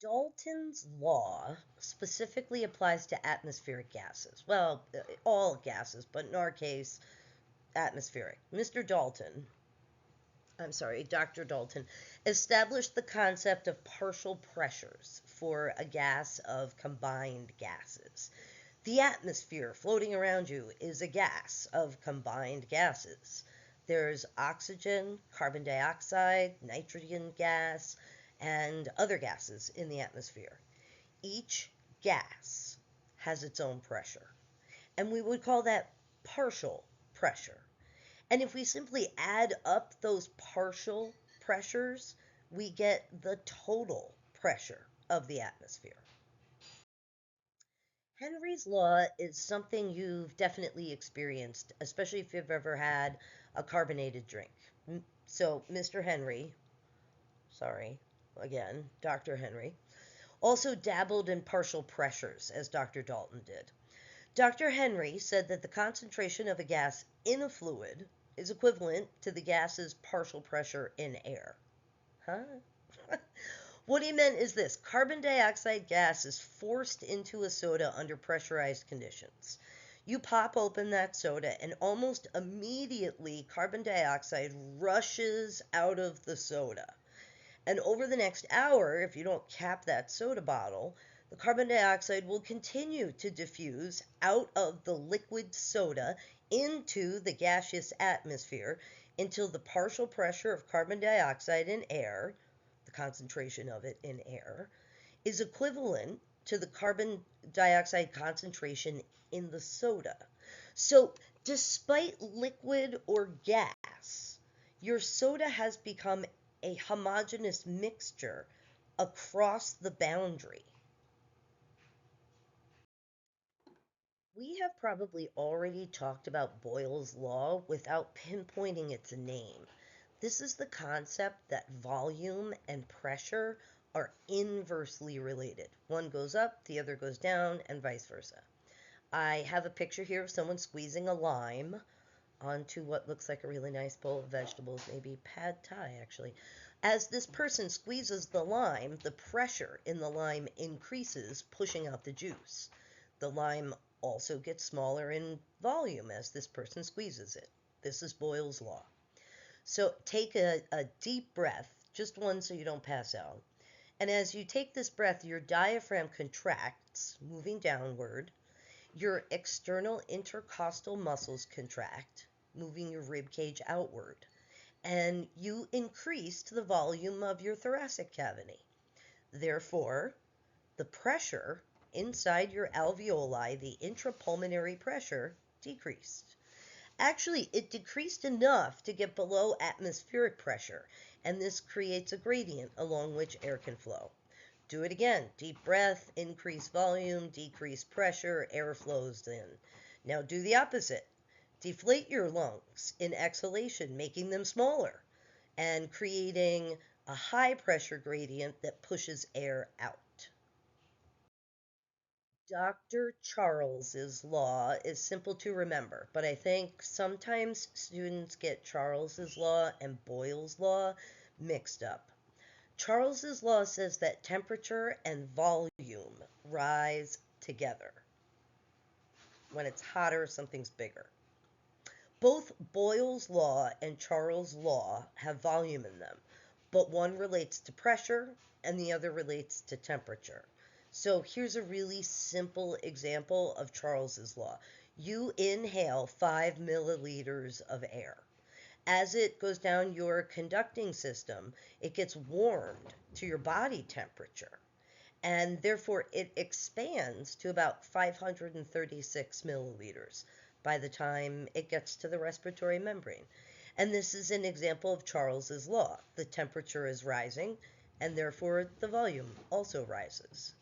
Dalton's law specifically applies to atmospheric gases. Well, all gases, but in our case, atmospheric. Dr. Dalton established the concept of partial pressures for a gas of combined gases. The atmosphere floating around you is a gas of combined gases. There's oxygen, carbon dioxide, nitrogen gas, and other gases in the atmosphere. Each gas has its own pressure, and we would call that partial pressure. And if we simply add up those partial pressures, we get the total pressure of the atmosphere. Henry's Law is something you've definitely experienced, especially if you've ever had a carbonated drink. So, Mr. Henry, sorry, again, Dr. Henry, also dabbled in partial pressures, as Dr. Dalton did. Dr. Henry said that the concentration of a gas in a fluid is equivalent to the gas's partial pressure in air. Huh? What he meant is this: carbon dioxide gas is forced into a soda under pressurized conditions. You pop open that soda, and almost immediately carbon dioxide rushes out of the soda. And over the next hour, if you don't cap that soda bottle, the carbon dioxide will continue to diffuse out of the liquid soda into the gaseous atmosphere until the partial pressure of carbon dioxide in air, the concentration of it in air, is equivalent to the carbon dioxide concentration in the soda. So, despite liquid or gas, your soda has become a homogeneous mixture across the boundary. We have probably already talked about Boyle's law without pinpointing its name. This is the concept that volume and pressure are inversely related. One goes up, the other goes down, and vice versa. I have a picture here of someone squeezing a lime onto what looks like a really nice bowl of vegetables, maybe pad thai actually. As this person squeezes the lime, the pressure in the lime increases, pushing out the juice. The lime also gets smaller in volume as this person squeezes it. This is Boyle's law. So take a deep breath, just one so you don't pass out. And as you take this breath, your diaphragm contracts, moving downward. Your external intercostal muscles contract, moving your rib cage outward, and you increased the volume of your thoracic cavity. Therefore, the pressure inside your alveoli, the intrapulmonary pressure, decreased. Actually, it decreased enough to get below atmospheric pressure, and this creates a gradient along which air can flow. Do it again. Deep breath, increase volume, decrease pressure, air flows in. Now do the opposite. Deflate your lungs in exhalation, making them smaller and creating a high pressure gradient that pushes air out. Dr. Charles's law is simple to remember, but I think sometimes students get Charles's law and Boyle's law mixed up. Charles's law says that temperature and volume rise together. When it's hotter, something's bigger. Both Boyle's law and Charles' law have volume in them, but one relates to pressure and the other relates to temperature. So here's a really simple example of Charles's law. You inhale 5 milliliters of air. As it goes down your conducting system, it gets warmed to your body temperature, and therefore it expands to about 536 milliliters by the time it gets to the respiratory membrane. And this is an example of Charles's law. The temperature is rising, and therefore the volume also rises.